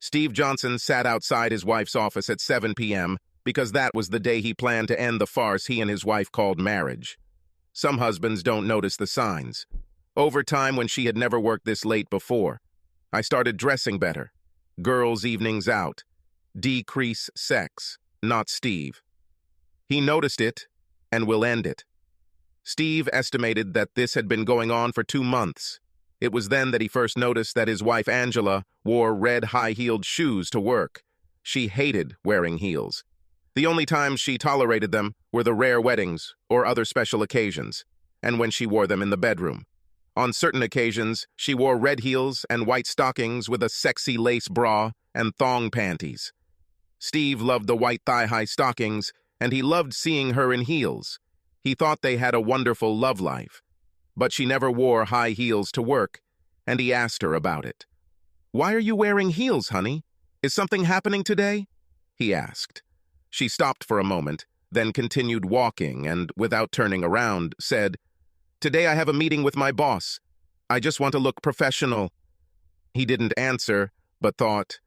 Steve Johnson sat outside his wife's office at 7 p.m. because that was the day he planned to end the farce he and his wife called marriage. Some husbands don't notice the signs. Over time, when she had never worked this late before, I started dressing better. Girls' evenings out. Decrease sex, not Steve. He noticed it and will end it. Steve estimated that this had been going on for 2 months. It was then that he first noticed that his wife Angela wore red high-heeled shoes to work. She hated wearing heels. The only times she tolerated them were the rare weddings or other special occasions, and when she wore them in the bedroom. On certain occasions, she wore red heels and white stockings with a sexy lace bra and thong panties. Steve loved the white thigh-high stockings, and he loved seeing her in heels. He thought they had a wonderful love life. But she never wore high heels to work, and he asked her about it. "Why are you wearing heels, honey? Is something happening today?" he asked. She stopped for a moment, then continued walking and, without turning around, said, "Today I have a meeting with my boss. I just want to look professional." He didn't answer, but thought,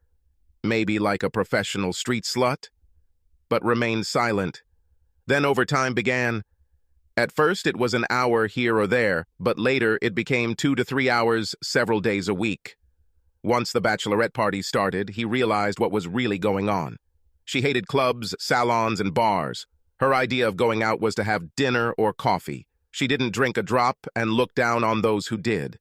maybe like a professional street slut, but remained silent. Then overtime began. At first it was an hour here or there, but later it became 2 to 3 hours several days a week. Once the bachelorette party started, he realized what was really going on. She hated clubs, salons, and bars. Her idea of going out was to have dinner or coffee. She didn't drink a drop and looked down on those who did.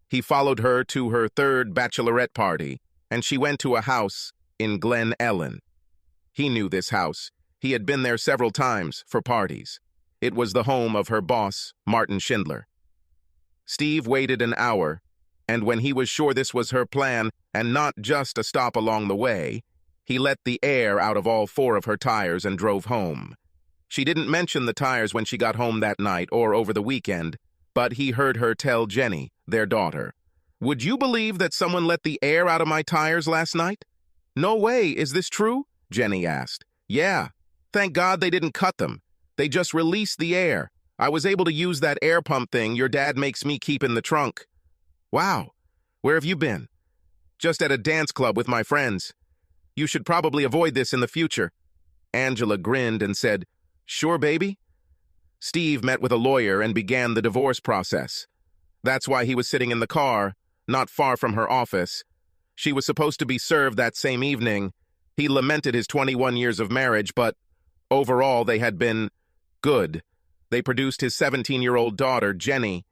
He followed her to her 3rd bachelorette party, and she went to a house in Glen Ellen. He knew this house. He had been there several times for parties. It was the home of her boss, Martin Schindler. Steve waited an hour, and when he was sure this was her plan and not just a stop along the way, he let the air out of all 4 of her tires and drove home. She didn't mention the tires when she got home that night or over the weekend, but he heard her tell Jenny, their daughter, "Would you believe that someone let the air out of my tires last night?" "No way, is this true?" Jenny asked. "Yeah, thank God they didn't cut them. They just released the air. I was able to use that air pump thing your dad makes me keep in the trunk." "Wow, where have you been?" "Just at a dance club with my friends. You should probably avoid this in the future." Angela grinned and said, "Sure, baby." Steve met with a lawyer and began the divorce process. That's why he was sitting in the car, not far from her office. She was supposed to be served that same evening. He lamented his 21 years of marriage, but overall they had been good. They produced his 17-year-old daughter, Jenny,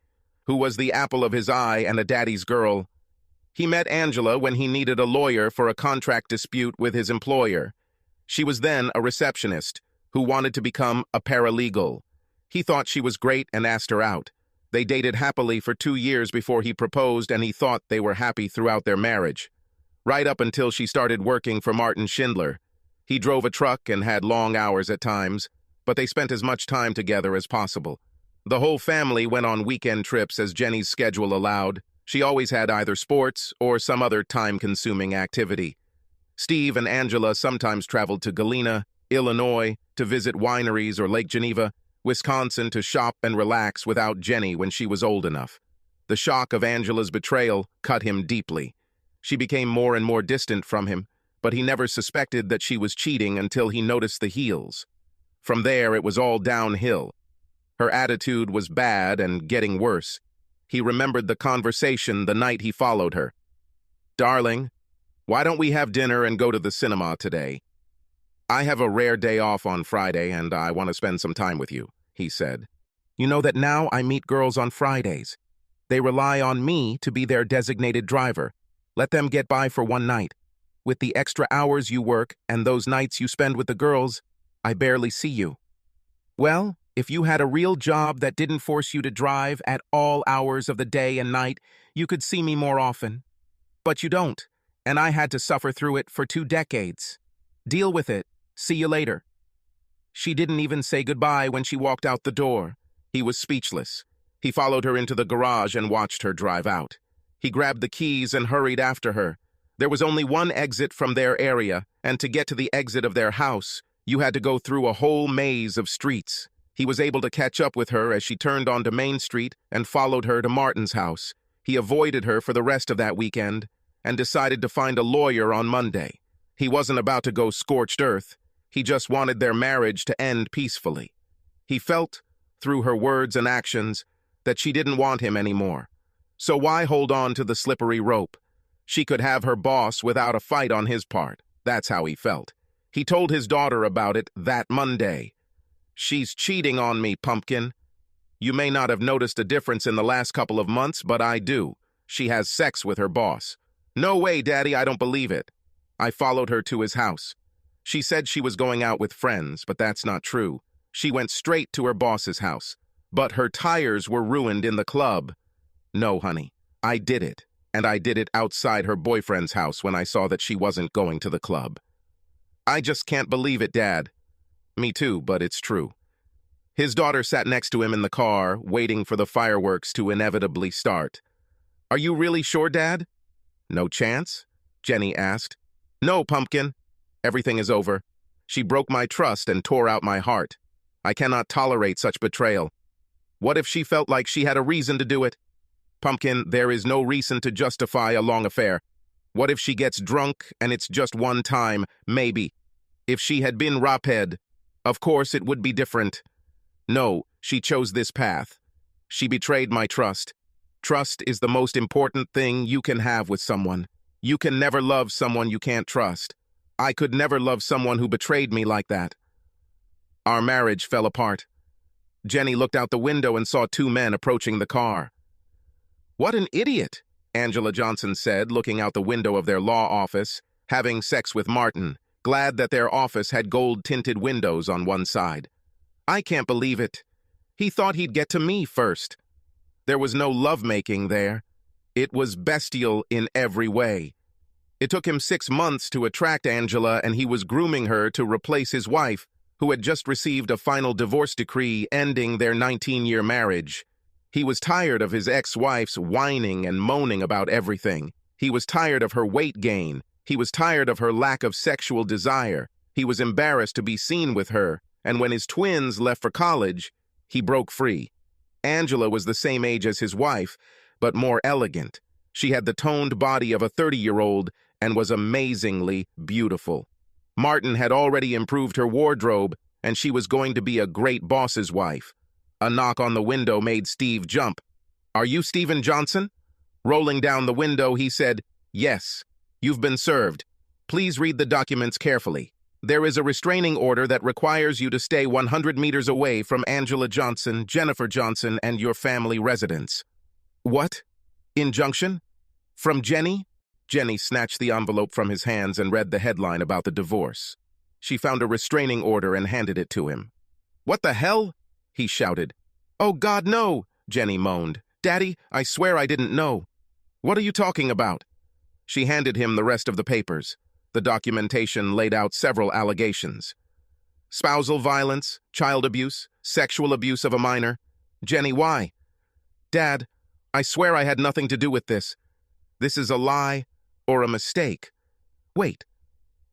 who was the apple of his eye and a daddy's girl. He met Angela when he needed a lawyer for a contract dispute with his employer. She was then a receptionist who wanted to become a paralegal. He thought she was great and asked her out. They dated happily for 2 years before he proposed, and he thought they were happy throughout their marriage. Right up until she started working for Martin Schindler. He drove a truck and had long hours at times, but they spent as much time together as possible. The whole family went on weekend trips as Jenny's schedule allowed. She always had either sports or some other time-consuming activity. Steve and Angela sometimes traveled to Galena, Illinois, to visit wineries, or Lake Geneva, Wisconsin, to shop and relax without Jenny when she was old enough. The shock of Angela's betrayal cut him deeply. She became more and more distant from him, but he never suspected that she was cheating until he noticed the heels. From there, it was all downhill. Her attitude was bad and getting worse. He remembered the conversation the night he followed her. "Darling, why don't we have dinner and go to the cinema today? I have a rare day off on Friday and I want to spend some time with you," he said. "You know that now I meet girls on Fridays. They rely on me to be their designated driver. Let them get by for one night. With the extra hours you work and those nights you spend with the girls, I barely see you. Well, if you had a real job that didn't force you to drive at all hours of the day and night, you could see me more often. But you don't, and I had to suffer through it for 2 decades. Deal with it. See you later." She didn't even say goodbye when she walked out the door. He was speechless. He followed her into the garage and watched her drive out. He grabbed the keys and hurried after her. There was only one exit from their area, and to get to the exit of their house, you had to go through a whole maze of streets. He was able to catch up with her as she turned onto Main Street and followed her to Martin's house. He avoided her for the rest of that weekend. and decided to find a lawyer on Monday. He wasn't about to go scorched earth. He just wanted their marriage to end peacefully. He felt, through her words and actions, that she didn't want him anymore. So why hold on to the slippery rope? She could have her boss without a fight on his part. That's how he felt. He told his daughter about it that Monday. "She's cheating on me, pumpkin. You may not have noticed a difference in the last couple of months, but I do. She has sex with her boss." "No way, Daddy, I don't believe it." I followed her to his house. She said she was going out with friends, but that's not true. She went straight to her boss's house. But her tires were ruined in the club. "No, honey, I did it. And I did it outside her boyfriend's house when I saw that she wasn't going to the club." "I just can't believe it, Dad." "Me too, but it's true." His daughter sat next to him in the car, waiting for the fireworks to inevitably start. "Are you really sure, Dad?" "No chance?" Jenny asked. "No, pumpkin. Everything is over. She broke my trust and tore out my heart. I cannot tolerate such betrayal. What if she felt like she had a reason to do it? Pumpkin, there is no reason to justify a long affair. What if she gets drunk and it's just one time, maybe? If she had been raped, of course it would be different. No, she chose this path. She betrayed my trust. Trust is the most important thing you can have with someone. You can never love someone you can't trust. I could never love someone who betrayed me like that." Our marriage fell apart. Jenny looked out the window and saw two men approaching the car. "What an idiot," Angela Johnson said, looking out the window of their law office, having sex with Martin, glad that their office had gold-tinted windows on one side. "I can't believe it. He thought he'd get to me first." There was no lovemaking there. It was bestial in every way. It took him 6 months to attract Angela, and he was grooming her to replace his wife, who had just received a final divorce decree ending their 19-year marriage. He was tired of his ex-wife's whining and moaning about everything. He was tired of her weight gain. He was tired of her lack of sexual desire. He was embarrassed to be seen with her, and when his twins left for college, he broke free. Angela was the same age as his wife, but more elegant. She had the toned body of a 30-year-old and was amazingly beautiful. Martin had already improved her wardrobe, and she was going to be a great boss's wife. A knock on the window made Steve jump. "Are you Stephen Johnson?" Rolling down the window, he said, "Yes. You've been served. Please read the documents carefully. There is a restraining order that requires you to stay 100 meters away from Angela Johnson, Jennifer Johnson, and your family residence." "What? Injunction? From Jenny?" Jenny snatched the envelope from his hands and read the headline about the divorce. She found a restraining order and handed it to him. "What the hell?" he shouted. "Oh, God, no!" Jenny moaned. "Daddy, I swear I didn't know." "What are you talking about?" She handed him the rest of the papers. The documentation laid out several allegations. Spousal violence, child abuse, sexual abuse of a minor. "Jenny, why?" "Dad, I swear I had nothing to do with this. This is a lie or a mistake." "Wait,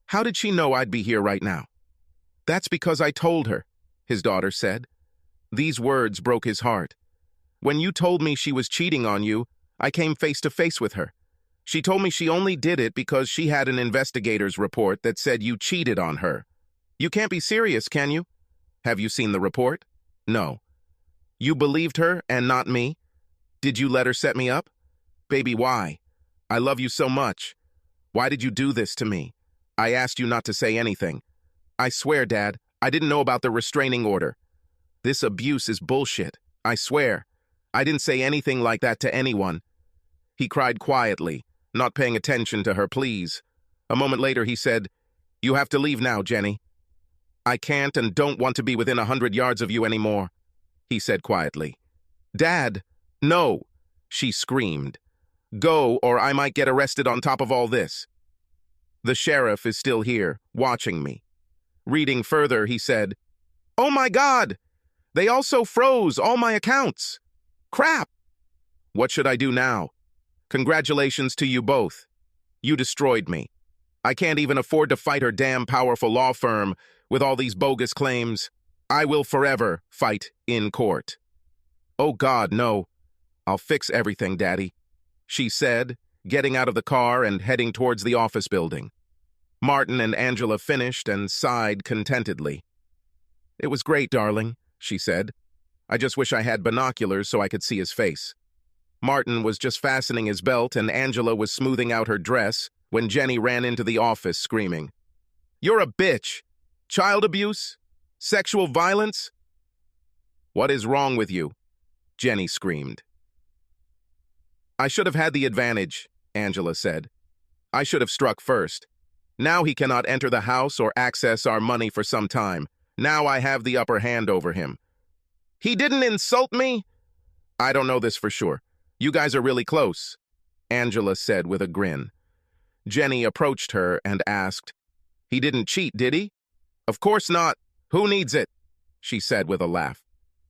how did she know I'd be here right now?" "That's because I told her," his daughter said. These words broke his heart. "When you told me she was cheating on you, I came face to face with her. She told me she only did it because she had an investigator's report that said you cheated on her. You can't be serious, can you? Have you seen the report?" "No." "You believed her and not me? Did you let her set me up?" "Baby, why? I love you so much. Why did you do this to me? I asked you not to say anything. I swear, Dad, I didn't know about the restraining order. This abuse is bullshit. I swear. I didn't say anything like that to anyone." He cried quietly, not paying attention to her pleas. A moment later, he said, "You have to leave now, Jenny." "I can't and don't want to be within 100 yards of you anymore," he said quietly. "Dad, no," she screamed. "Go, or I might get arrested on top of all this." "The sheriff is still here, watching me." Reading further, he said, "Oh my God! They also froze all my accounts. Crap! What should I do now? Congratulations to you both. You destroyed me. I can't even afford to fight her damn powerful law firm with all these bogus claims. I will forever fight in court." "Oh God, no. I'll fix everything, Daddy," she said, getting out of the car and heading towards the office building. Martin and Angela finished and sighed contentedly. "It was great, darling," she said. "I just wish I had binoculars so I could see his face." Martin was just fastening his belt and Angela was smoothing out her dress when Jenny ran into the office screaming, "You're a bitch! Child abuse? Sexual violence?" "What is wrong with you?" Jenny screamed. "I should have had the advantage," Angela said. "I should have struck first. Now he cannot enter the house or access our money for some time. Now I have the upper hand over him." "He didn't insult me?" "I don't know this for sure. You guys are really close," Angela said with a grin. Jenny approached her and asked, "He didn't cheat, did he?" "Of course not. Who needs it?" she said with a laugh.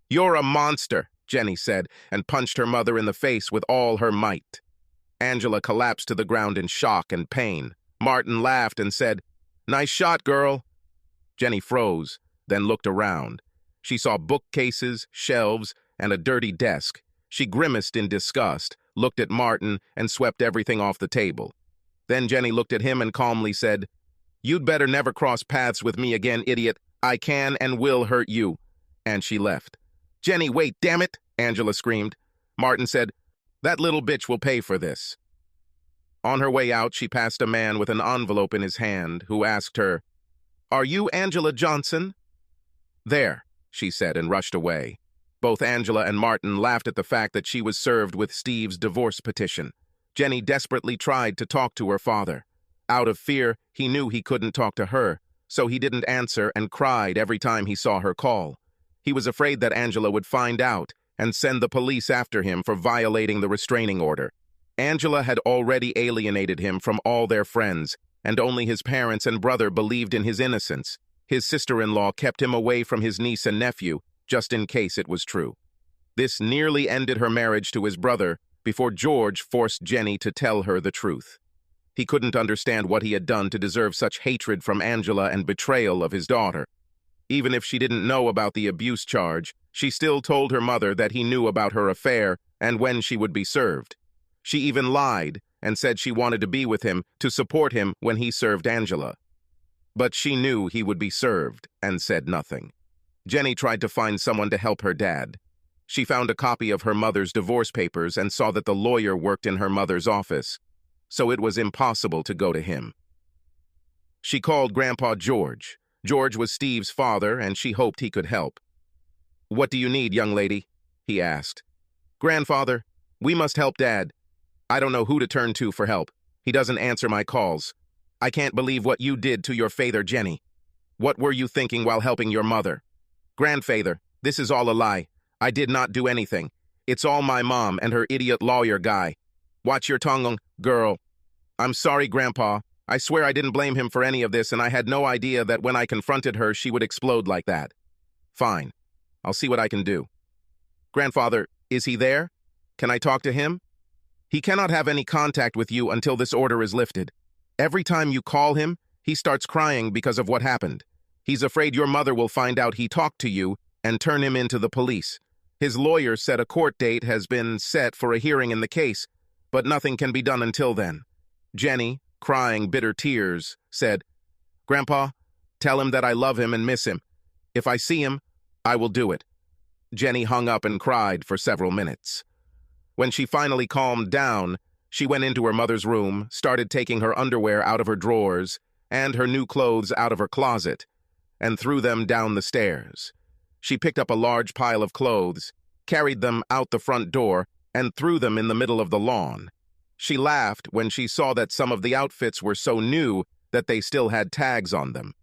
"You're a monster," Jenny said, and punched her mother in the face with all her might. Angela collapsed to the ground in shock and pain. Martin laughed and said, "Nice shot, girl." Jenny froze, then looked around. She saw bookcases, shelves, and a dirty desk. She grimaced in disgust, looked at Martin, and swept everything off the table. Then Jenny looked at him and calmly said, "You'd better never cross paths with me again, idiot. I can and will hurt you." And she left. "Jenny, wait, damn it!" Angela screamed. Martin said, "That little bitch will pay for this." On her way out, she passed a man with an envelope in his hand who asked her, "Are you Angela Johnson?" "There," she said and rushed away. Both Angela and Martin laughed at the fact that she was served with Steve's divorce petition. Jenny desperately tried to talk to her father. Out of fear, he knew he couldn't talk to her, so he didn't answer and cried every time he saw her call. He was afraid that Angela would find out and send the police after him for violating the restraining order. Angela had already alienated him from all their friends, and only his parents and brother believed in his innocence. His sister-in-law kept him away from his niece and nephew, just in case it was true. This nearly ended her marriage to his brother before George forced Jenny to tell her the truth. He couldn't understand what he had done to deserve such hatred from Angela and betrayal of his daughter. Even if she didn't know about the abuse charge, she still told her mother that he knew about her affair and when she would be served. She even lied and said she wanted to be with him to support him when he served Angela. But she knew he would be served and said nothing. Jenny tried to find someone to help her dad. She found a copy of her mother's divorce papers and saw that the lawyer worked in her mother's office, so it was impossible to go to him. She called Grandpa George. George was Steve's father, and she hoped he could help. "What do you need, young lady?" he asked. "Grandfather, we must help Dad. I don't know who to turn to for help. He doesn't answer my calls. I can't believe what you did to your father, Jenny. What were you thinking while helping your mother?" "Grandfather, this is all a lie. I did not do anything. It's all my mom and her idiot lawyer guy. Watch your tongue, girl." "I'm sorry, Grandpa. I swear I didn't blame him for any of this, and I had no idea that when I confronted her, she would explode like that." "Fine. I'll see what I can do." "Grandfather, is he there? Can I talk to him?" "He cannot have any contact with you until this order is lifted. Every time you call him, he starts crying because of what happened. He's afraid your mother will find out he talked to you and turn him into the police. His lawyer said a court date has been set for a hearing in the case, but nothing can be done until then." Jenny, crying bitter tears, said, "Grandpa, tell him that I love him and miss him. If I see him, I will do it." Jenny hung up and cried for several minutes. When she finally calmed down, she went into her mother's room, started taking her underwear out of her drawers and her new clothes out of her closet, and threw them down the stairs. She picked up a large pile of clothes, carried them out the front door, and threw them in the middle of the lawn. She laughed when she saw that some of the outfits were so new that they still had tags on them.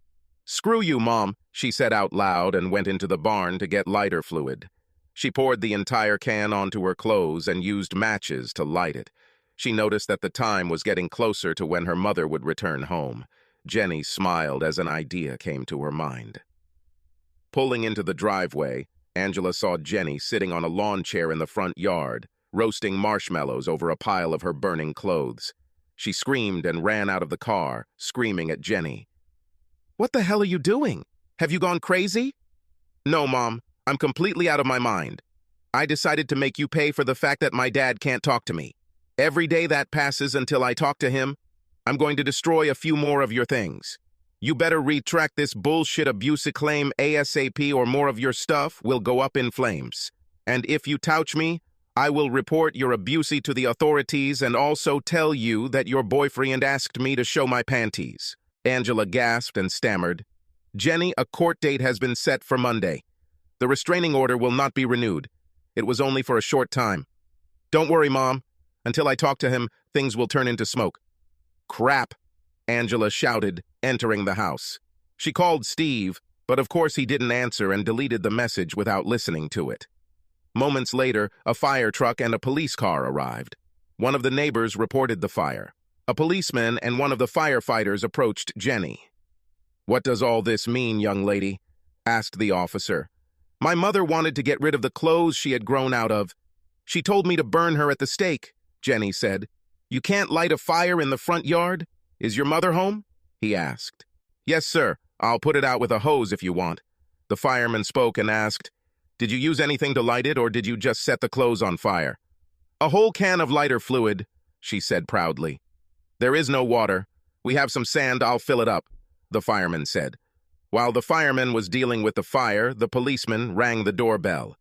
"Screw you, Mom," she said out loud and went into the barn to get lighter fluid. She poured the entire can onto her clothes and used matches to light it. She noticed that the time was getting closer to when her mother would return home. Jenny smiled as an idea came to her mind. Pulling into the driveway, Angela saw Jenny sitting on a lawn chair in the front yard, roasting marshmallows over a pile of her burning clothes. She screamed and ran out of the car, screaming at Jenny. "What the hell are you doing? Have you gone crazy?" "No, Mom. I'm completely out of my mind. I decided to make you pay for the fact that my dad can't talk to me." Every day that passes until I talk to him, I'm going to destroy a few more of your things. You better retract this bullshit abuse claim ASAP or more of your stuff will go up in flames. And if you touch me, I will report your abuse to the authorities and also tell you that your boyfriend asked me to show my panties. Angela gasped and stammered. Jenny, a court date has been set for Monday. The restraining order will not be renewed. It was only for a short time. Don't worry, Mom. Until I talk to him, things will turn into smoke. Crap, Angela shouted, entering the house. She called Steve, but of course he didn't answer and deleted the message without listening to it. Moments later, a fire truck and a police car arrived. One of the neighbors reported the fire. A policeman and one of the firefighters approached Jenny. "What does all this mean, young lady?" asked the officer. "My mother wanted to get rid of the clothes she had grown out of. She told me to burn her at the stake," Jenny said. "You can't light a fire in the front yard? Is your mother home?" he asked. "Yes, sir. I'll put it out with a hose if you want." The fireman spoke and asked, "Did you use anything to light it, or did you just set the clothes on fire?" "A whole can of lighter fluid," she said proudly. "There is no water. We have some sand. I'll fill it up," the fireman said. While the fireman was dealing with the fire, the policeman rang the doorbell.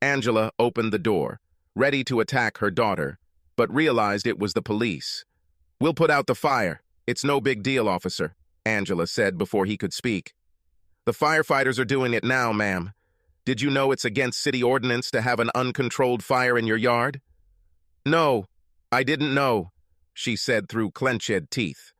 Angela opened the door, ready to attack her daughter, but realized it was the police. "We'll put out the fire. It's no big deal, officer," Angela said before he could speak. "The firefighters are doing it now, ma'am. Did you know it's against city ordinance to have an uncontrolled fire in your yard?" "No, I didn't know," she said through clenched teeth.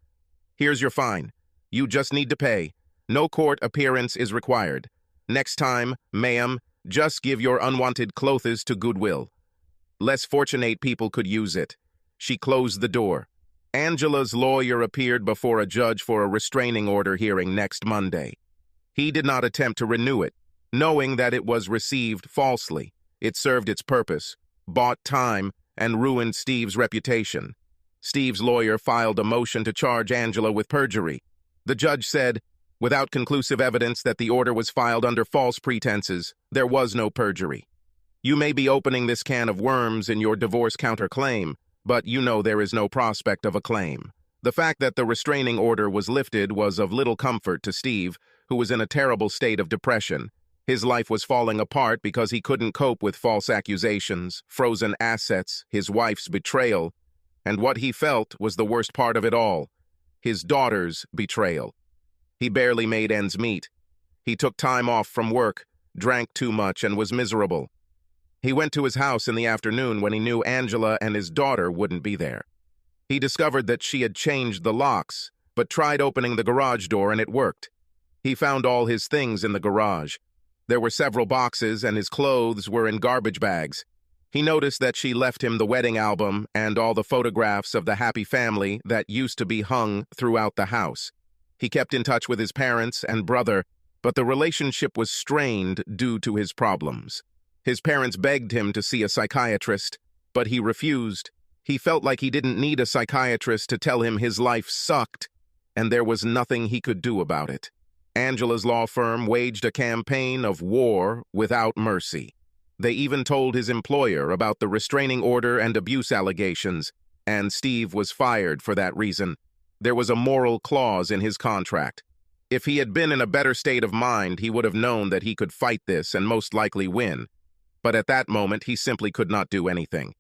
"Here's your fine. You just need to pay. No court appearance is required. Next time, ma'am, just give your unwanted clothes to Goodwill. Less fortunate people could use it." She closed the door. Angela's lawyer appeared before a judge for a restraining order hearing next Monday. He did not attempt to renew it, knowing that it was received falsely. It served its purpose, bought time, and ruined Steve's reputation. Steve's lawyer filed a motion to charge Angela with perjury. The judge said, "Without conclusive evidence that the order was filed under false pretenses, there was no perjury. You may be opening this can of worms in your divorce counterclaim, but you know there is no prospect of a claim." The fact that the restraining order was lifted was of little comfort to Steve, who was in a terrible state of depression. His life was falling apart because he couldn't cope with false accusations, frozen assets, his wife's betrayal, and what he felt was the worst part of it all, his daughter's betrayal. He barely made ends meet. He took time off from work, drank too much, and was miserable. He went to his house in the afternoon when he knew Angela and his daughter wouldn't be there. He discovered that she had changed the locks, but tried opening the garage door and it worked. He found all his things in the garage. There were several boxes and his clothes were in garbage bags. He noticed that she left him the wedding album and all the photographs of the happy family that used to be hung throughout the house. He kept in touch with his parents and brother, but the relationship was strained due to his problems. His parents begged him to see a psychiatrist, but he refused. He felt like he didn't need a psychiatrist to tell him his life sucked, and there was nothing he could do about it. Angela's law firm waged a campaign of war without mercy. They even told his employer about the restraining order and abuse allegations, and Steve was fired for that reason. There was a moral clause in his contract. If he had been in a better state of mind, he would have known that he could fight this and most likely win. But at that moment, he simply could not do anything.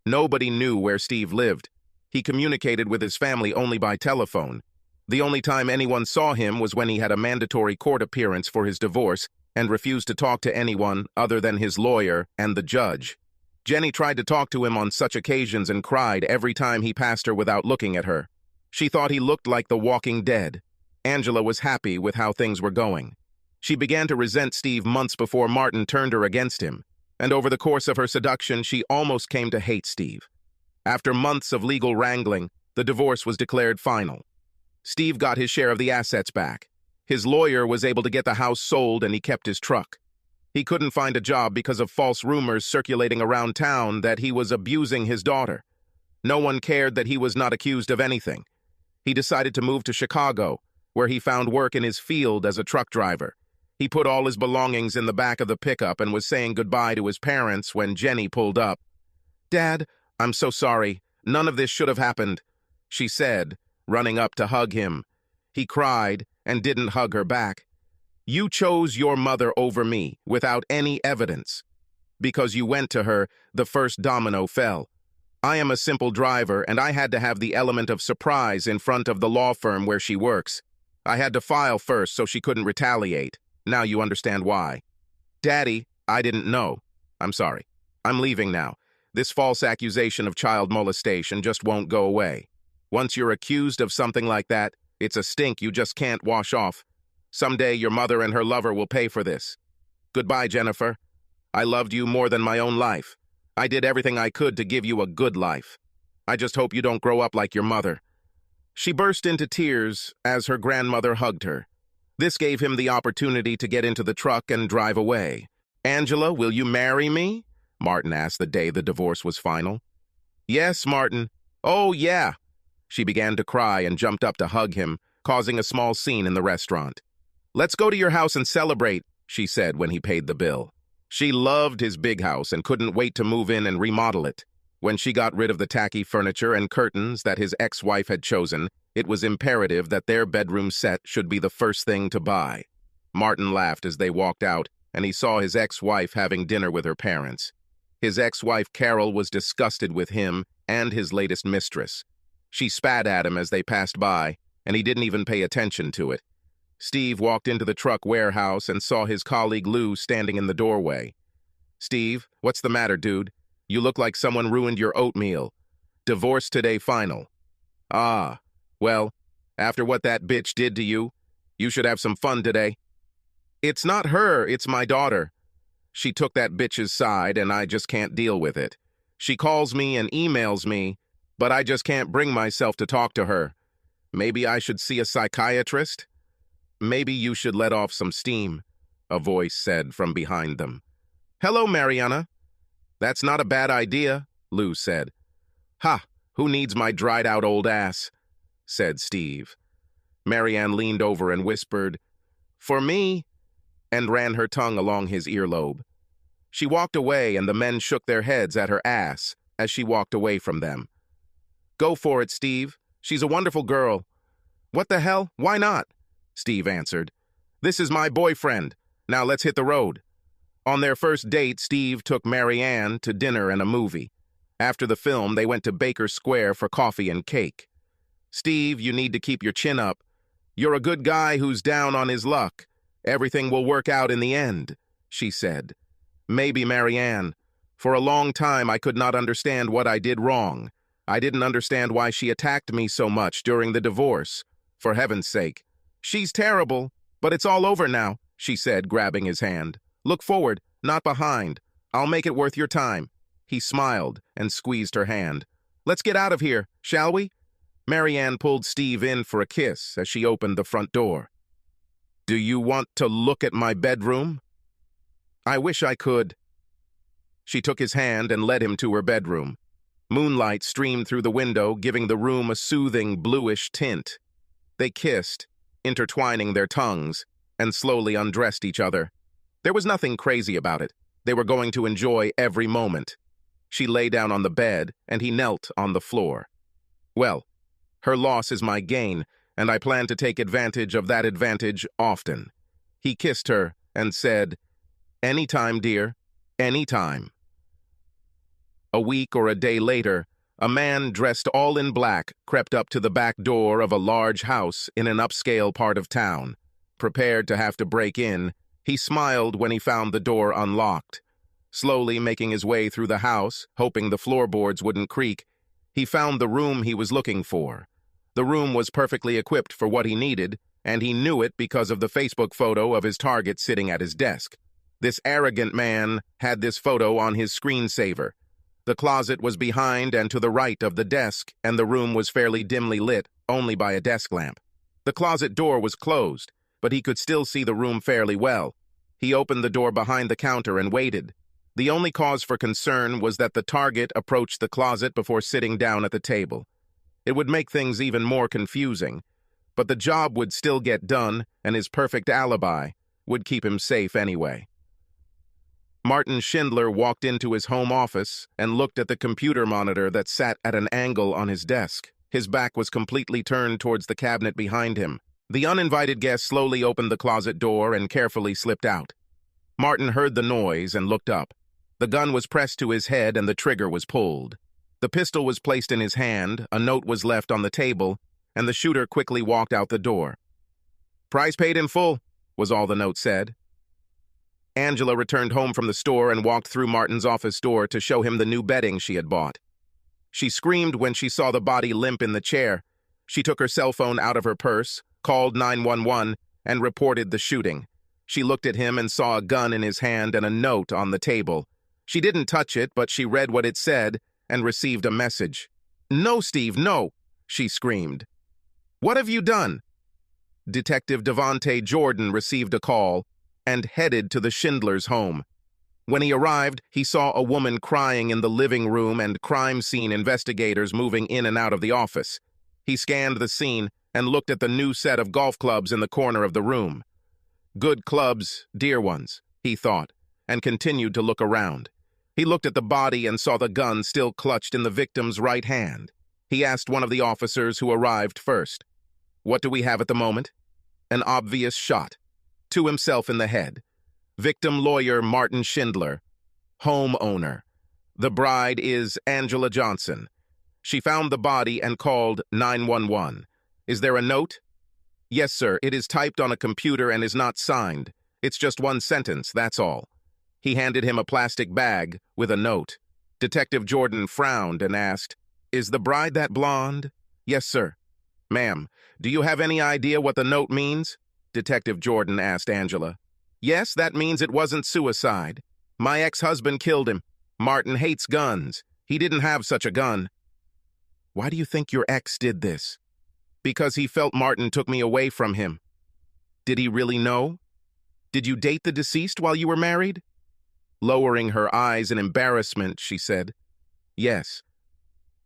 Nobody knew where Steve lived. He communicated with his family only by telephone. The only time anyone saw him was when he had a mandatory court appearance for his divorce and refused to talk to anyone other than his lawyer and the judge. Jenny tried to talk to him on such occasions and cried every time he passed her without looking at her. She thought he looked like the walking dead. Angela was happy with how things were going. She began to resent Steve months before Martin turned her against him, and over the course of her seduction, she almost came to hate Steve. After months of legal wrangling, the divorce was declared final. Steve got his share of the assets back. His lawyer was able to get the house sold and he kept his truck. He couldn't find a job because of false rumors circulating around town that he was abusing his daughter. No one cared that he was not accused of anything. He decided to move to Chicago, where he found work in his field as a truck driver. He put all his belongings in the back of the pickup and was saying goodbye to his parents when Jenny pulled up. "Dad, I'm so sorry. None of this should have happened, she said, running up to hug him. He cried and didn't hug her back. You chose your mother over me without any evidence. Because you went to her, the first domino fell. I am a simple driver, and I had to have the element of surprise in front of the law firm where she works. I had to file first so she couldn't retaliate. Now you understand why. Daddy, I didn't know. I'm sorry. I'm leaving now. This false accusation of child molestation just won't go away. Once you're accused of something like that, it's a stink you just can't wash off. Someday your mother and her lover will pay for this. Goodbye, Jennifer. I loved you more than my own life. I did everything I could to give you a good life. I just hope you don't grow up like your mother. She burst into tears as her grandmother hugged her. This gave him the opportunity to get into the truck and drive away. Angela, will you marry me? Martin asked the day the divorce was final. Yes, Martin. Oh, yeah. She began to cry and jumped up to hug him, causing a small scene in the restaurant. Let's go to your house and celebrate, she said when he paid the bill. She loved his big house and couldn't wait to move in and remodel it. When she got rid of the tacky furniture and curtains that his ex-wife had chosen, it was imperative that their bedroom set should be the first thing to buy. Martin laughed as they walked out, and he saw his ex-wife having dinner with her parents. His ex-wife Carol was disgusted with him and his latest mistress. She spat at him as they passed by, and he didn't even pay attention to it. Steve walked into the truck warehouse and saw his colleague Lou standing in the doorway. Steve, what's the matter, dude? You look like someone ruined your oatmeal. Divorce today final. Ah, well, after what that bitch did to you, you should have some fun today. It's not her, it's my daughter. She took that bitch's side and I just can't deal with it. She calls me and emails me, but I just can't bring myself to talk to her. Maybe I should see a psychiatrist? Maybe you should let off some steam, a voice said from behind them. Hello, Mariana. That's not a bad idea, Lou said. Ha, who needs my dried-out old ass? Said Steve. Marianne leaned over and whispered, For me, and ran her tongue along his earlobe. She walked away and the men shook their heads at her ass as she walked away from them. Go for it, Steve. She's a wonderful girl. What the hell? Why not? Steve answered. This is my boyfriend. Now let's hit the road. On their first date, Steve took Marianne to dinner and a movie. After the film, they went to Baker Square for coffee and cake. Steve, you need to keep your chin up. You're a good guy who's down on his luck. Everything will work out in the end, she said. Maybe, Marianne. For a long time, I could not understand what I did wrong. I didn't understand why she attacked me so much during the divorce. For heaven's sake. She's terrible, but it's all over now, she said, grabbing his hand. Look forward, not behind. I'll make it worth your time. He smiled and squeezed her hand. Let's get out of here, shall we? Marianne pulled Steve in for a kiss as she opened the front door. Do you want to look at my bedroom? I wish I could. She took his hand and led him to her bedroom. Moonlight streamed through the window, giving the room a soothing bluish tint. They kissed, intertwining their tongues, and slowly undressed each other. There was nothing crazy about it. They were going to enjoy every moment. She lay down on the bed, and he knelt on the floor. Well, her loss is my gain, and I plan to take advantage of that advantage often. He kissed her and said, Anytime, dear, anytime. A week or a day later, a man dressed all in black crept up to the back door of a large house in an upscale part of town. Prepared to have to break in, he smiled when he found the door unlocked. Slowly making his way through the house, hoping the floorboards wouldn't creak, he found the room he was looking for. The room was perfectly equipped for what he needed, and he knew it because of the Facebook photo of his target sitting at his desk. This arrogant man had this photo on his screensaver. The closet was behind and to the right of the desk, and the room was fairly dimly lit, only by a desk lamp. The closet door was closed, but he could still see the room fairly well. He opened the door behind the counter and waited. The only cause for concern was that the target approached the closet before sitting down at the table. It would make things even more confusing, but the job would still get done, and his perfect alibi would keep him safe anyway. Martin Schindler walked into his home office and looked at the computer monitor that sat at an angle on his desk. His back was completely turned towards the cabinet behind him. The uninvited guest slowly opened the closet door and carefully slipped out. Martin heard the noise and looked up. The gun was pressed to his head and the trigger was pulled. The pistol was placed in his hand, a note was left on the table, and the shooter quickly walked out the door. "Price paid in full," was all the note said. Angela returned home from the store and walked through Martin's office door to show him the new bedding she had bought. She screamed when she saw the body limp in the chair. She took her cell phone out of her purse, called 911, and reported the shooting. She looked at him and saw a gun in his hand and a note on the table. She didn't touch it, but she read what it said and received a message. "No, Steve, no," she screamed. "What have you done?" Detective Devontae Jordan received a call and headed to the Schindlers' home. When he arrived, he saw a woman crying in the living room and crime scene investigators moving in and out of the office. He scanned the scene and looked at the new set of golf clubs in the corner of the room. Good clubs, dear ones, he thought, and continued to look around. He looked at the body and saw the gun still clutched in the victim's right hand. He asked one of the officers who arrived first, "What do we have at the moment?" An obvious shot. To himself in the head. Victim lawyer Martin Schindler. Homeowner. The bride is Angela Johnson. She found the body and called 911. "Is there a note?" "Yes, sir. It is typed on a computer and is not signed. It's just one sentence, that's all." He handed him a plastic bag with a note. Detective Jordan frowned and asked, "Is the bride that blonde?" "Yes, sir." "Ma'am, do you have any idea what the note means?" Detective Jordan asked Angela. "Yes, that means it wasn't suicide. My ex-husband killed him. Martin hates guns. He didn't have such a gun." "Why do you think your ex did this?" "Because he felt Martin took me away from him." "Did he really know? Did you date the deceased while you were married?" Lowering her eyes in embarrassment, she said, "Yes."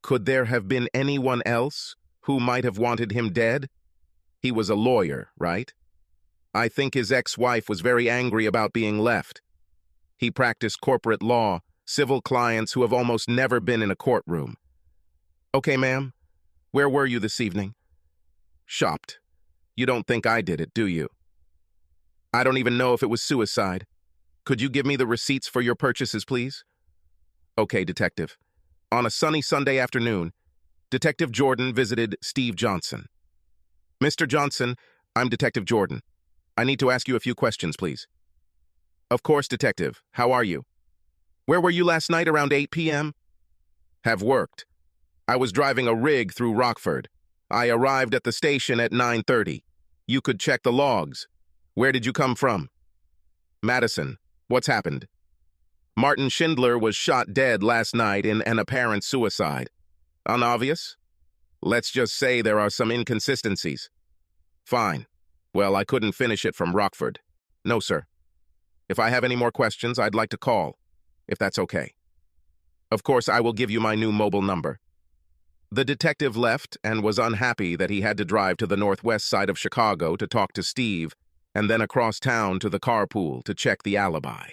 "Could there have been anyone else who might have wanted him dead? He was a lawyer, right? I think his ex-wife was very angry about being left. He practiced corporate law, civil clients who have almost never been in a courtroom." "Okay, ma'am. Where were you this evening?" "Shopped. You don't think I did it, do you?" "I don't even know if it was suicide. Could you give me the receipts for your purchases, please?" "Okay, detective." On a sunny Sunday afternoon, Detective Jordan visited Steve Johnson. "Mr. Johnson, I'm Detective Jordan. I need to ask you a few questions, please." "Of course, detective. How are you?" "Where were you last night around 8 p.m.? "Have worked. I was driving a rig through Rockford. I arrived at the station at 9:30. You could check the logs. Where did you come from?" "Madison. What's happened?" "Martin Schindler was shot dead last night in an apparent suicide." "Unobvious?" "Let's just say there are some inconsistencies." "Fine. Well, I couldn't finish it from Rockford." "No, sir. If I have any more questions, I'd like to call, if that's okay." "Of course, I will give you my new mobile number." The detective left and was unhappy that he had to drive to the northwest side of Chicago to talk to Steve, and then across town to the carpool to check the alibi.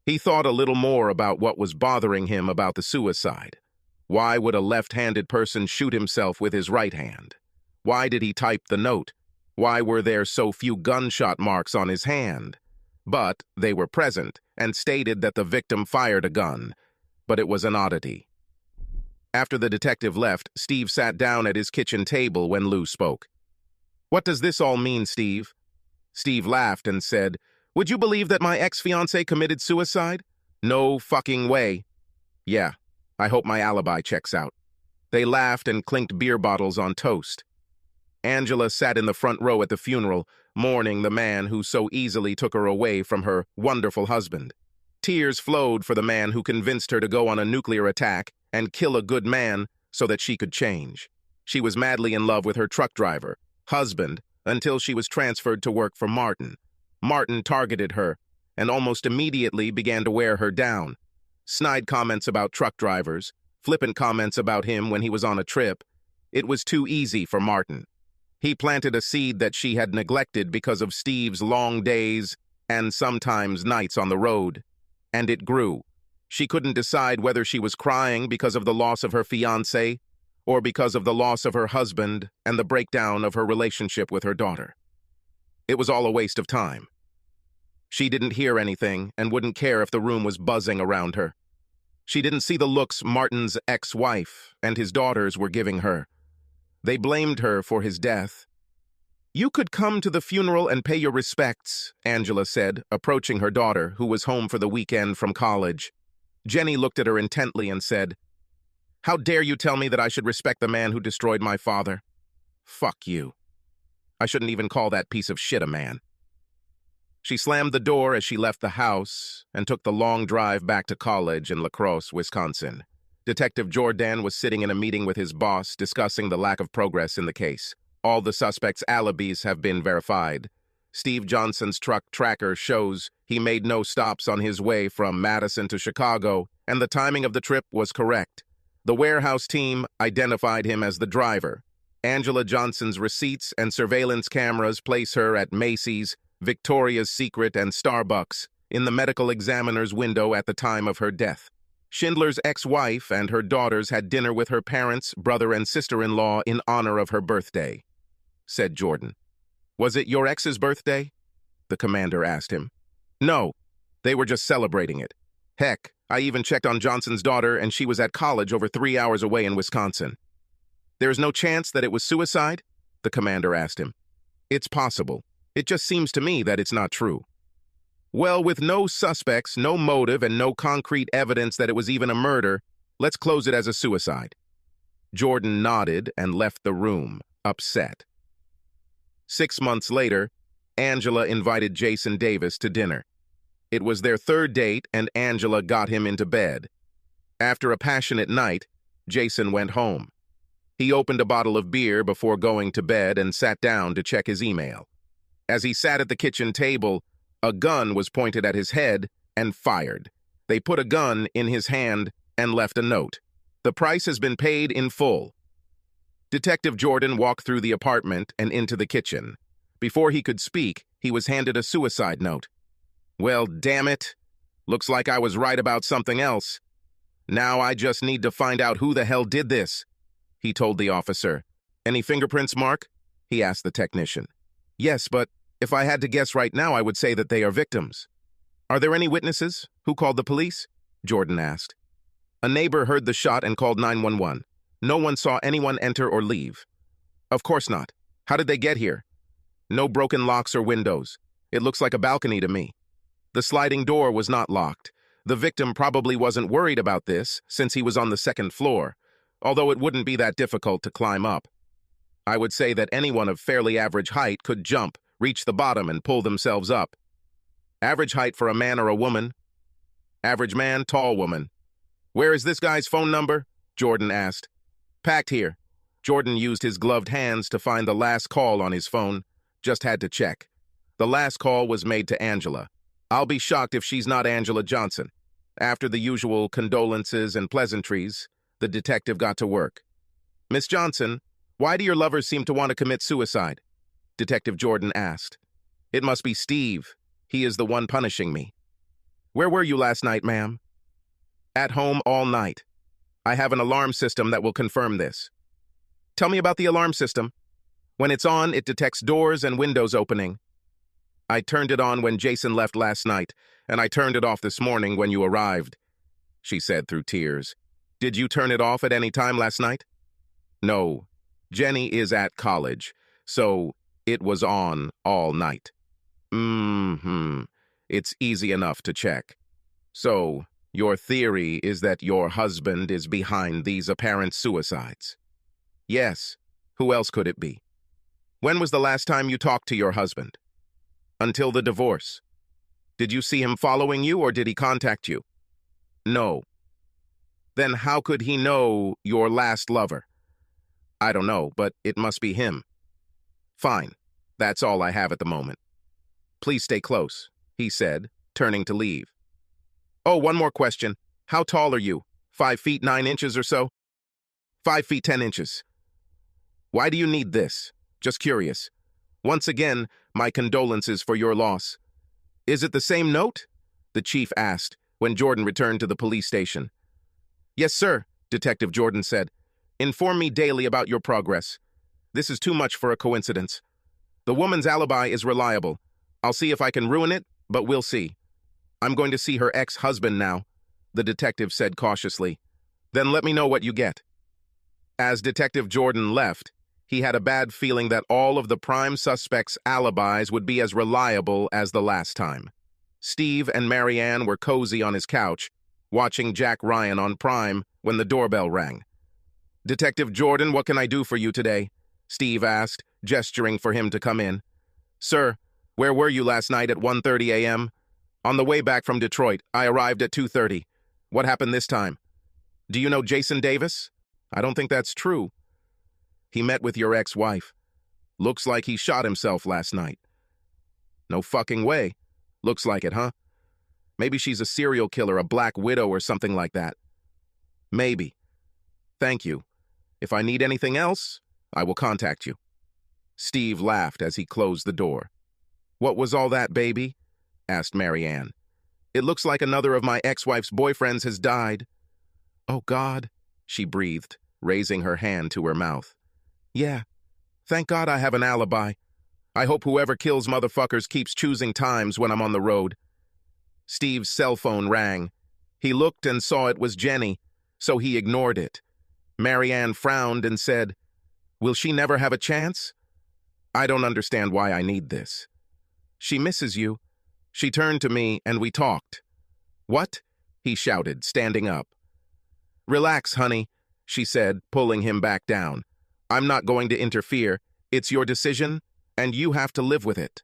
He thought a little more about what was bothering him about the suicide. Why would a left-handed person shoot himself with his right hand? Why did he type the note? Why were there so few gunshot marks on his hand? But they were present and stated that the victim fired a gun, but it was an oddity. After the detective left, Steve sat down at his kitchen table when Lou spoke. "What does this all mean, Steve?" Steve laughed and said, "Would you believe that my ex-fiancé committed suicide? No fucking way." "Yeah, I hope my alibi checks out." They laughed and clinked beer bottles on toast. Angela sat in the front row at the funeral, mourning the man who so easily took her away from her wonderful husband. Tears flowed for the man who convinced her to go on a nuclear attack and kill a good man so that she could change. She was madly in love with her truck driver, husband, until she was transferred to work for Martin. Martin targeted her and almost immediately began to wear her down. Snide comments about truck drivers, flippant comments about him when he was on a trip. It was too easy for Martin. He planted a seed that she had neglected because of Steve's long days and sometimes nights on the road. and it grew. She couldn't decide whether she was crying because of the loss of her fiancé or because of the loss of her husband and the breakdown of her relationship with her daughter. It was all a waste of time. She didn't hear anything and wouldn't care if the room was buzzing around her. She didn't see the looks Martin's ex-wife and his daughters were giving her. They blamed her for his death. "You could come to the funeral and pay your respects," Angela said, approaching her daughter, who was home for the weekend from college. Jenny looked at her intently and said, "How dare you tell me that I should respect the man who destroyed my father? Fuck you. I shouldn't even call that piece of shit a man." She slammed the door as she left the house and took the long drive back to college in La Crosse, Wisconsin. Detective Jordan was sitting in a meeting with his boss discussing the lack of progress in the case. All the suspects' alibis have been verified. Steve Johnson's truck tracker shows he made no stops on his way from Madison to Chicago, and the timing of the trip was correct. The warehouse team identified him as the driver. Angela Johnson's receipts and surveillance cameras place her at Macy's, Victoria's Secret, and Starbucks in the medical examiner's window at the time of her death. Schindler's ex-wife and her daughters had dinner with her parents, brother, and sister-in-law in honor of her birthday, said Jordan. "Was it your ex's birthday?" the commander asked him. "No, they were just celebrating it. Heck, I even checked on Johnson's daughter, and she was at college over 3 hours away in Wisconsin." "There's no chance that it was suicide?" the commander asked him. "It's possible. It just seems to me that it's not true." "Well, with no suspects, no motive, and no concrete evidence that it was even a murder, let's close it as a suicide." Jordan nodded and left the room, upset. 6 months later, Angela invited Jason Davis to dinner. It was their third date, and Angela got him into bed. After a passionate night, Jason went home. He opened a bottle of beer before going to bed and sat down to check his email. As he sat at the kitchen table, a gun was pointed at his head and fired. They put a gun in his hand and left a note. "The price has been paid in full." Detective Jordan walked through the apartment and into the kitchen. Before he could speak, he was handed a suicide note. "Well, damn it. Looks like I was right about something else. Now I just need to find out who the hell did this," he told the officer. "Any fingerprints, Mark?" he asked the technician. "Yes, but if I had to guess right now, I would say that they are victims." "Are there any witnesses? Who called the police?" Jordan asked. "A neighbor heard the shot and called 911. No one saw anyone enter or leave." "Of course not. How did they get here?" "No broken locks or windows. It looks like a balcony to me." "The sliding door was not locked. The victim probably wasn't worried about this since he was on the second floor, although it wouldn't be that difficult to climb up. I would say that anyone of fairly average height could jump, reach the bottom, and pull themselves up." "Average height for a man or a woman?" "Average man, tall woman." "Where is this guy's phone number?" Jordan asked. "Packed here." Jordan used his gloved hands to find the last call on his phone. Just had to check. The last call was made to Angela. "I'll be shocked if she's not Angela Johnson." After the usual condolences and pleasantries, the detective got to work. "Miss Johnson, why do your lovers seem to want to commit suicide?" Detective Jordan asked. "It must be Steve. He is the one punishing me." "Where were you last night, ma'am?" "At home all night. I have an alarm system that will confirm this." "Tell me about the alarm system." "When it's on, it detects doors and windows opening." "I turned it on when Jason left last night, and I turned it off this morning when you arrived," she said through tears. "Did you turn it off at any time last night?" "No. Jenny is at college, so it was on all night." It's easy enough to check. So, your theory is that your husband is behind these apparent suicides?" "Yes. Who else could it be?" "When was the last time you talked to your husband?" "Until the divorce." "Did you see him following you, or did he contact you?" "No." "Then how could he know your last lover?" "I don't know, but it must be him." "Fine. That's all I have at the moment." "Please stay close," he said, turning to leave. "Oh, one more question. How tall are you? 5 feet 9 inches or so?" 5 feet 10 inches. "Why do you need this? Just curious. Once again, my condolences for your loss." "Is it the same note?" the chief asked, when Jordan returned to the police station. "Yes, sir," Detective Jordan said. "Inform me daily about your progress. This is too much for a coincidence. The woman's alibi is reliable. I'll see if I can ruin it, but we'll see. I'm going to see her ex-husband now," the detective said cautiously. "Then let me know what you get." As Detective Jordan left, he had a bad feeling that all of the prime suspects' alibis would be as reliable as the last time. Steve and Marianne were cozy on his couch, watching Jack Ryan on Prime when the doorbell rang. "Detective Jordan, what can I do for you today?" Steve asked, gesturing for him to come in. "Sir, where were you last night at 1:30 a.m.? On the way back from Detroit, I arrived at 2:30. What happened this time? Do you know Jason Davis? I don't think that's true. He met with your ex-wife. Looks like he shot himself last night." "No fucking way. Looks like it, huh? Maybe she's a serial killer, a black widow or something like that." "Maybe. Thank you. If I need anything else, I will contact you." Steve laughed as he closed the door. "What was all that, baby?" asked Marianne. "It looks like another of my ex-wife's boyfriends has died." "Oh, God," she breathed, raising her hand to her mouth. "Yeah. Thank God I have an alibi. I hope whoever kills motherfuckers keeps choosing times when I'm on the road." Steve's cell phone rang. He looked and saw it was Jenny, so he ignored it. Marianne frowned and said, "Will she never have a chance? I don't understand why I need this." "She misses you." She turned to me and we talked. "What?" he shouted, standing up. "Relax, honey," she said, pulling him back down. "I'm not going to interfere. It's your decision, and you have to live with it.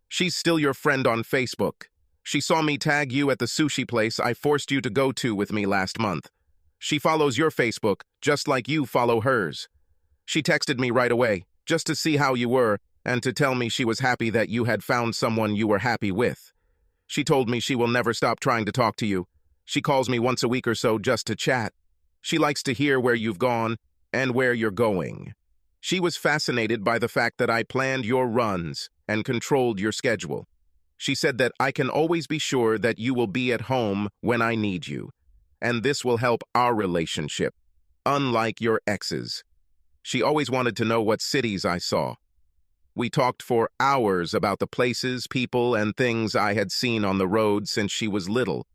She's still your friend on Facebook. She saw me tag you at the sushi place I forced you to go to with me last month. She follows your Facebook, just like you follow hers. She texted me right away, just to see how you were, and to tell me she was happy that you had found someone you were happy with. She told me she will never stop trying to talk to you. She calls me once a week or so just to chat. She likes to hear where you've gone and where you're going. She was fascinated by the fact that I planned your runs and controlled your schedule. She said that I can always be sure that you will be at home when I need you, and this will help our relationship, unlike your ex's. She always wanted to know what cities I saw. We talked for hours about the places, people, and things I had seen on the road since she was little.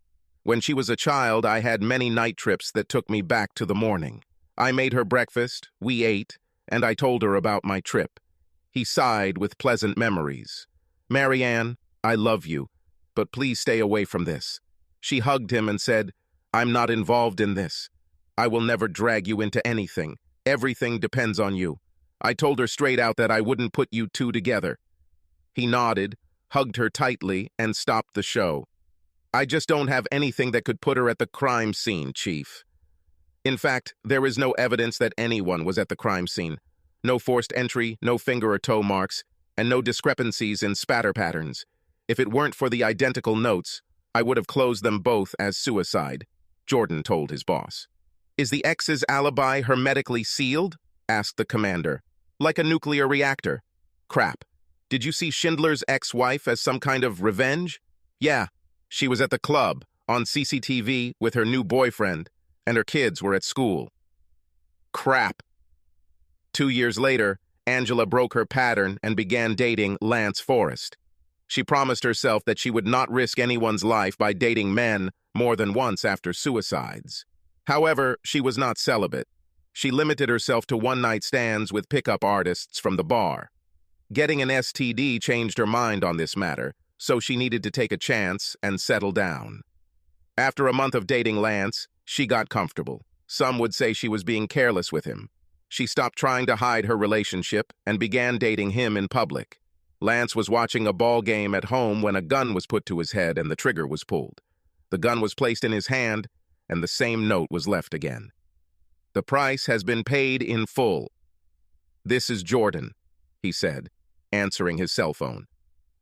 When she was a child, I had many night trips that took me back to the morning. I made her breakfast, we ate, and I told her about my trip. He sighed with pleasant memories. "Marianne, I love you, but please stay away from this." She hugged him and said, "I'm not involved in this. I will never drag you into anything. Everything depends on you." I told her straight out that I wouldn't put you two together. He nodded, hugged her tightly, and stopped the show. "I just don't have anything that could put her at the crime scene, Chief." In fact, there is no evidence that anyone was at the crime scene. No forced entry, no finger or toe marks, and no discrepancies in spatter patterns. If it weren't for the identical notes, I would have closed them both as suicide, Jordan told his boss. "Is the ex's alibi hermetically sealed?" asked the commander. "Like a nuclear reactor?" "Crap. Did you see Schindler's ex-wife as some kind of revenge?" "Yeah. She was at the club, on CCTV, with her new boyfriend, and her kids were at school." "Crap." 2 years later, Angela broke her pattern and began dating Lance Forrest. She promised herself that she would not risk anyone's life by dating men more than once after suicides. However, she was not celibate. She limited herself to one-night stands with pickup artists from the bar. Getting an STD changed her mind on this matter, so she needed to take a chance and settle down. After a month of dating Lance, she got comfortable. Some would say she was being careless with him. She stopped trying to hide her relationship and began dating him in public. Lance was watching a ball game at home when a gun was put to his head and the trigger was pulled. The gun was placed in his hand, and the same note was left again. "The price has been paid in full." "This is Jordan," he said, answering his cell phone.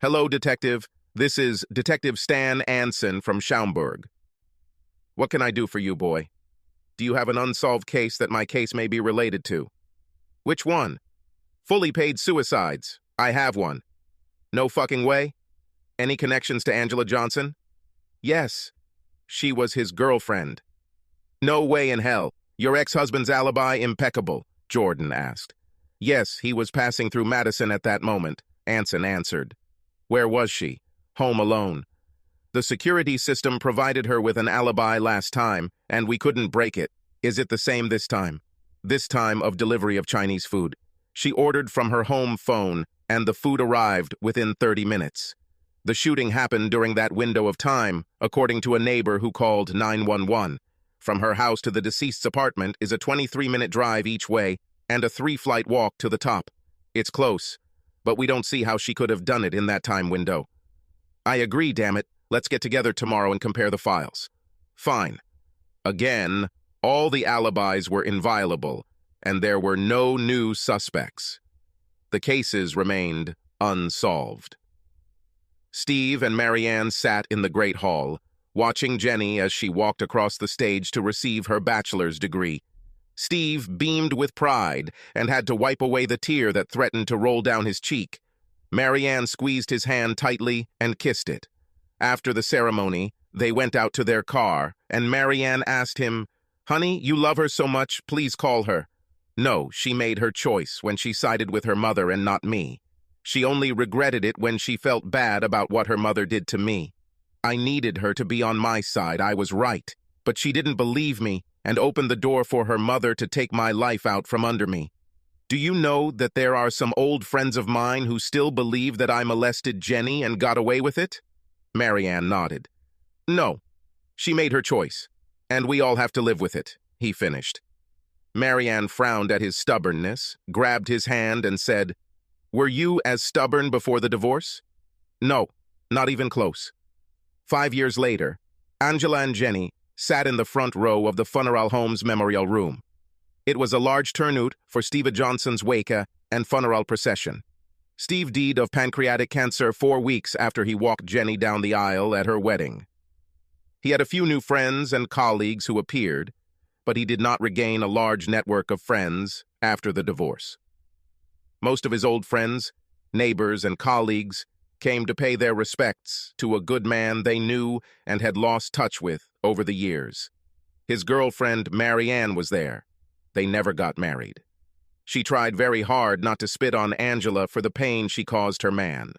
"Hello, Detective. This is Detective Stan Anson from Schaumburg. What can I do for you, boy? Do you have an unsolved case that my case may be related to?" "Which one?" "Fully paid suicides. I have one." "No fucking way? Any connections to Angela Johnson?" "Yes. She was his girlfriend. No way in hell. Your ex-husband's alibi impeccable, Jordan asked. Yes, he was passing through Madison at that moment, Anson answered. Where was she? Home alone. The security system provided her with an alibi last time, and we couldn't break it. Is it the same this time? This time of delivery of Chinese food. She ordered from her home phone, and the food arrived within 30 minutes. The shooting happened during that window of time, according to a neighbor who called 911. From her house to the deceased's apartment is a 23-minute drive each way and a 3-flight walk to the top. It's close, but we don't see how she could have done it in that time window. I agree, damn it. Let's get together tomorrow and compare the files. Fine. Again, all the alibis were inviolable, and there were no new suspects. The cases remained unsolved. Steve and Marianne sat in the Great Hall, watching Jenny as she walked across the stage to receive her bachelor's degree. Steve beamed with pride and had to wipe away the tear that threatened to roll down his cheek. Marianne squeezed his hand tightly and kissed it. After the ceremony, they went out to their car, and Marianne asked him, "Honey, you love her so much, please call her." No, she made her choice when she sided with her mother and not me. She only regretted it when she felt bad about what her mother did to me. I needed her to be on my side, I was right, but she didn't believe me and opened the door for her mother to take my life out from under me. Do you know that there are some old friends of mine who still believe that I molested Jenny and got away with it? Marianne nodded. No, she made her choice, and we all have to live with it, he finished. Marianne frowned at his stubbornness, grabbed his hand and said, "Were you as stubborn before the divorce?" No, not even close. 5 years later, Angela and Jenny sat in the front row of the funeral home's memorial room. It was a large turnout for Steve Johnson's wake and funeral procession. Steve died of pancreatic cancer 4 weeks after he walked Jenny down the aisle at her wedding. He had a few new friends and colleagues who appeared, but he did not regain a large network of friends after the divorce. Most of his old friends, neighbors, and colleagues came to pay their respects to a good man they knew and had lost touch with over the years. His girlfriend, Marianne, was there. They never got married. She tried very hard not to spit on Angela for the pain she caused her man.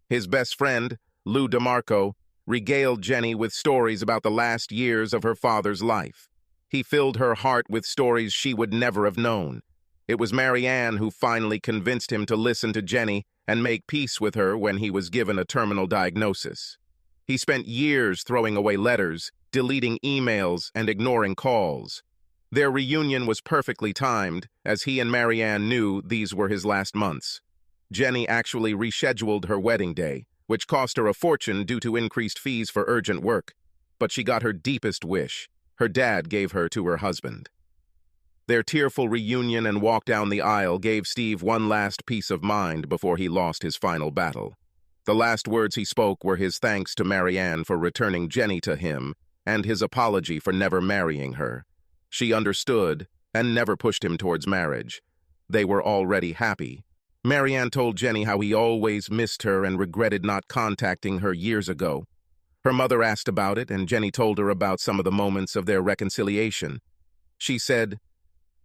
His best friend, Lou DeMarco, regaled Jenny with stories about the last years of her father's life. He filled her heart with stories she would never have known. It was Marianne who finally convinced him to listen to Jenny and make peace with her when he was given a terminal diagnosis. He spent years throwing away letters, deleting emails, and ignoring calls. Their reunion was perfectly timed, as he and Marianne knew these were his last months. Jenny actually rescheduled her wedding day, which cost her a fortune due to increased fees for urgent work. But she got her deepest wish. Her dad gave her to her husband. Their tearful reunion and walk down the aisle gave Steve one last peace of mind before he lost his final battle. The last words he spoke were his thanks to Marianne for returning Jenny to him and his apology for never marrying her. She understood and never pushed him towards marriage. They were already happy. Marianne told Jenny how he always missed her and regretted not contacting her years ago. Her mother asked about it, and Jenny told her about some of the moments of their reconciliation. She said,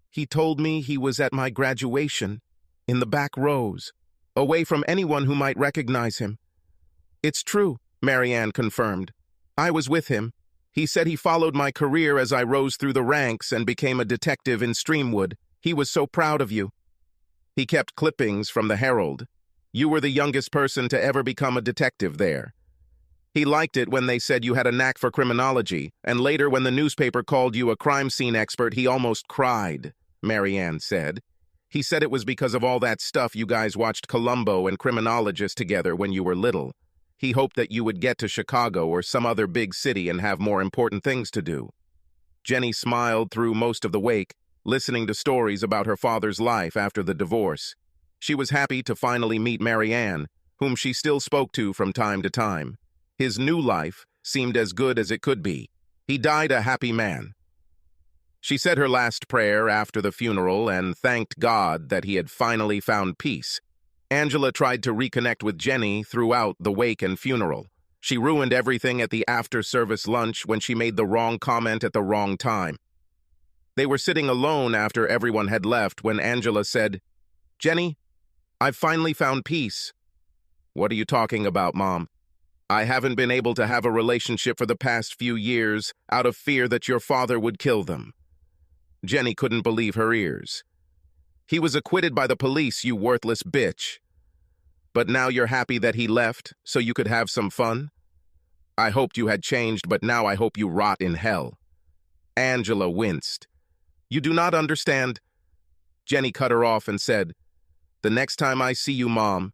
"He told me he was at my graduation, in the back rows, away from anyone who might recognize him." "It's true," Marianne confirmed. "I was with him. He said he followed my career as I rose through the ranks and became a detective in Streamwood. He was so proud of you." He kept clippings from the Herald. "You were the youngest person to ever become a detective there." He liked it when they said you had a knack for criminology, and later when the newspaper called you a crime scene expert, he almost cried, Marianne said. He said it was because of all that stuff you guys watched Columbo and Criminologist together when you were little. He hoped that you would get to Chicago or some other big city and have more important things to do. Jenny smiled through most of the wake, listening to stories about her father's life after the divorce. She was happy to finally meet Marianne, whom she still spoke to from time to time. His new life seemed as good as it could be. He died a happy man. She said her last prayer after the funeral and thanked God that he had finally found peace. Angela tried to reconnect with Jenny throughout the wake and funeral. She ruined everything at the after-service lunch when she made the wrong comment at the wrong time. They were sitting alone after everyone had left when Angela said, "Jenny, I've finally found peace." "What are you talking about, Mom?" "I haven't been able to have a relationship for the past few years out of fear that your father would kill them." Jenny couldn't believe her ears. "He was acquitted by the police, you worthless bitch. But now you're happy that he left so you could have some fun? I hoped you had changed, but now I hope you rot in hell." Angela winced. "You do not understand." Jenny cut her off and said, "The next time I see you, Mom,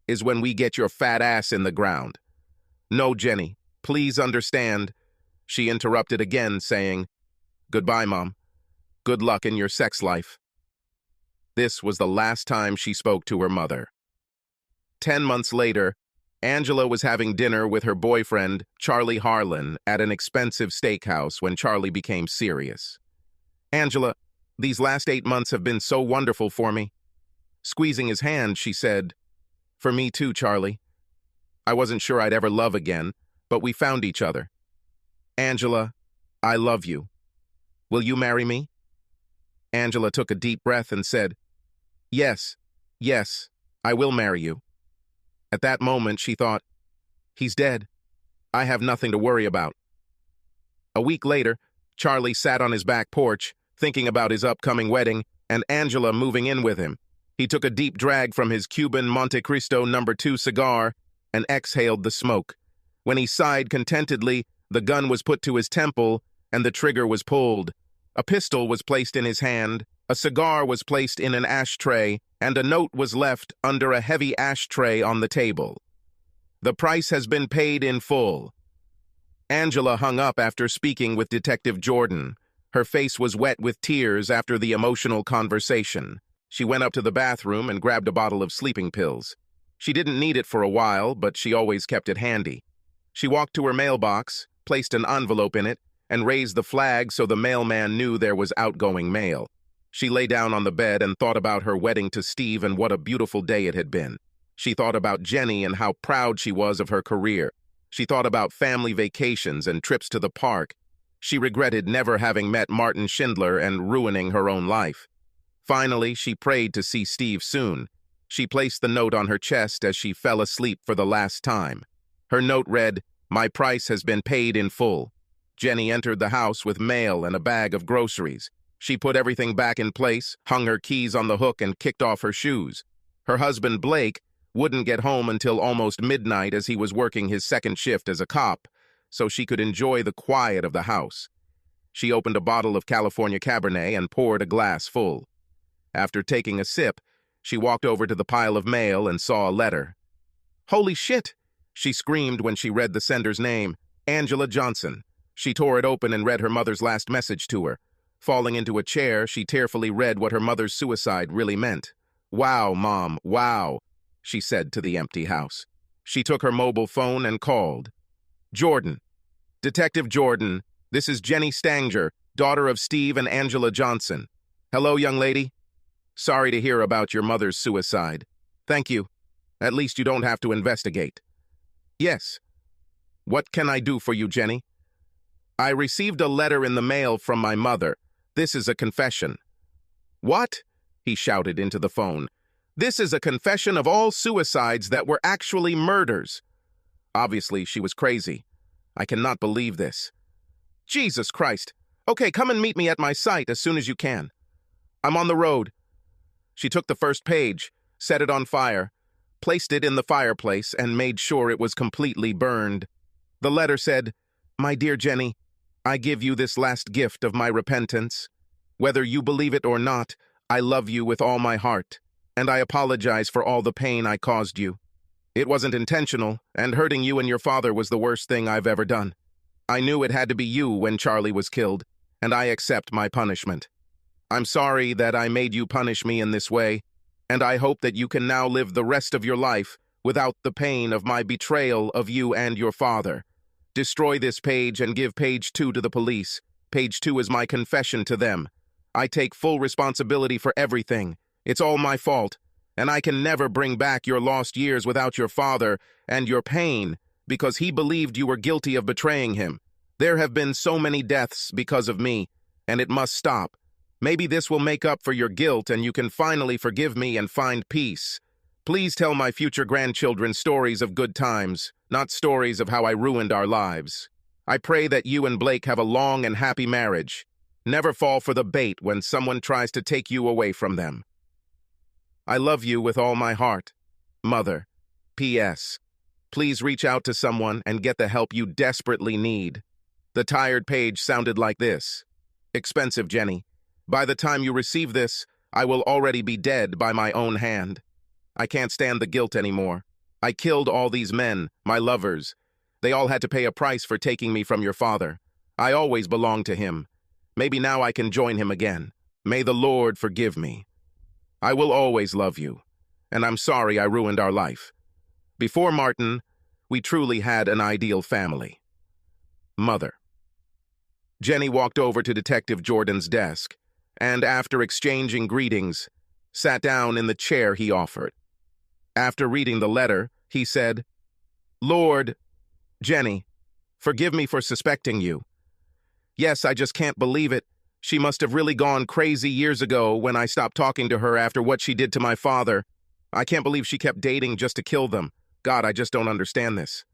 is when we get your fat ass in the ground." "No, Jenny, please understand." She interrupted again, saying, "Goodbye, Mom. Good luck in your sex life." This was the last time she spoke to her mother. 10 months later, Angela was having dinner with her boyfriend, Charlie Harlan, at an expensive steakhouse when Charlie became serious. "Angela, these last 8 months have been so wonderful for me." Squeezing his hand, she said, "For me too, Charlie. I wasn't sure I'd ever love again, but we found each other. Angela, I love you. Will you marry me?" Angela took a deep breath and said, Yes, I will marry you." At that moment, she thought, "He's dead. I have nothing to worry about." A week later, Charlie sat on his back porch, thinking about his upcoming wedding and Angela moving in with him. He took a deep drag from his Cuban Monte Cristo No. 2 cigar and exhaled the smoke. When he sighed contentedly, the gun was put to his temple and the trigger was pulled. A pistol was placed in his hand, a cigar was placed in an ashtray, and a note was left under a heavy ashtray on the table. "The price has been paid in full." Angela hung up after speaking with Detective Jordan. Her face was wet with tears after the emotional conversation. She went up to the bathroom and grabbed a bottle of sleeping pills. She didn't need it for a while, but she always kept it handy. She walked to her mailbox, placed an envelope in it, and raised the flag so the mailman knew there was outgoing mail. She lay down on the bed and thought about her wedding to Steve and what a beautiful day it had been. She thought about Jenny and how proud she was of her career. She thought about family vacations and trips to the park. She regretted never having met Martin Schindler and ruining her own life. Finally, she prayed to see Steve soon. She placed the note on her chest as she fell asleep for the last time. Her note read, "My price has been paid in full." Jenny entered the house with mail and a bag of groceries. She put everything back in place, hung her keys on the hook, and kicked off her shoes. Her husband, Blake, wouldn't get home until almost midnight as he was working his second shift as a cop, so she could enjoy the quiet of the house. She opened a bottle of California Cabernet and poured a glass full. After taking a sip, she walked over to the pile of mail and saw a letter. "Holy shit!" she screamed when she read the sender's name, Angela Johnson. She tore it open and read her mother's last message to her. Falling into a chair, she tearfully read what her mother's suicide really meant. "Wow, Mom, wow," she said to the empty house. She took her mobile phone and called. "Jordan. Detective Jordan, this is Jenny Stanger, daughter of Steve and Angela Johnson. Hello, young lady. Sorry to hear about your mother's suicide. Thank you. At least you don't have to investigate." "Yes. What can I do for you, Jenny?" "I received a letter in the mail from my mother. This is a confession." "What?" he shouted into the phone. "This is a confession of all suicides that were actually murders." Obviously, she was crazy. "I cannot believe this." "Jesus Christ. Okay, come and meet me at my site as soon as you can. I'm on the road." She took the first page, set it on fire, placed it in the fireplace, and made sure it was completely burned. The letter said, "My dear Jenny, I give you this last gift of my repentance. Whether you believe it or not, I love you with all my heart, and I apologize for all the pain I caused you. It wasn't intentional, and hurting you and your father was the worst thing I've ever done. I knew it had to be you when Charlie was killed, and I accept my punishment. I'm sorry that I made you punish me in this way, and I hope that you can now live the rest of your life without the pain of my betrayal of you and your father. Destroy this page and give page 2 to the police. Page 2 is my confession to them. I take full responsibility for everything. It's all my fault, and I can never bring back your lost years without your father and your pain, because he believed you were guilty of betraying him. There have been so many deaths because of me, and it must stop. Maybe this will make up for your guilt and you can finally forgive me and find peace. Please tell my future grandchildren stories of good times, not stories of how I ruined our lives. I pray that you and Blake have a long and happy marriage. Never fall for the bait when someone tries to take you away from them. I love you with all my heart. Mother. P.S. Please reach out to someone and get the help you desperately need. The tired page sounded like this. Expensive, Jenny. By the time you receive this, I will already be dead by my own hand. I can't stand the guilt anymore. I killed all these men, my lovers. They all had to pay a price for taking me from your father. I always belonged to him. Maybe now I can join him again. May the Lord forgive me. I will always love you, and I'm sorry I ruined our life. Before Martin, we truly had an ideal family. Mother. Jenny walked over to Detective Jordan's desk, and after exchanging greetings, sat down in the chair he offered. After reading the letter, he said, Lord, Jenny, forgive me for suspecting you. Yes, I just can't believe it. She must have really gone crazy years ago when I stopped talking to her after what she did to my father. I can't believe she kept dating just to kill them. God, I just don't understand this.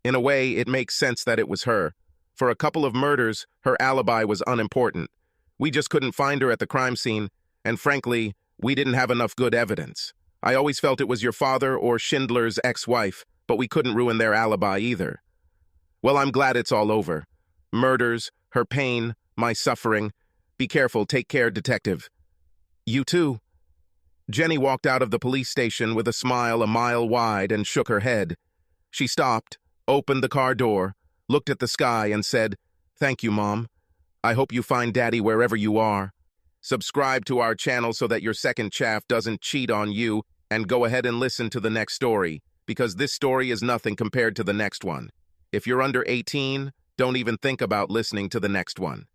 In a way, it makes sense that it was her. For a couple of murders, her alibi was unimportant. We just couldn't find her at the crime scene, and frankly, we didn't have enough good evidence. I always felt it was your father or Schindler's ex-wife, but we couldn't ruin their alibi either. Well, I'm glad it's all over. Murders, her pain, my suffering. Be careful, take care, detective. You too. Jenny walked out of the police station with a smile a mile wide and shook her head. She stopped, opened the car door, looked at the sky and said, Thank you, Mom. I hope you find Daddy wherever you are. Subscribe to our channel so that your second chaff doesn't cheat on you, and go ahead and listen to the next story, because this story is nothing compared to the next one. If you're under 18, don't even think about listening to the next one.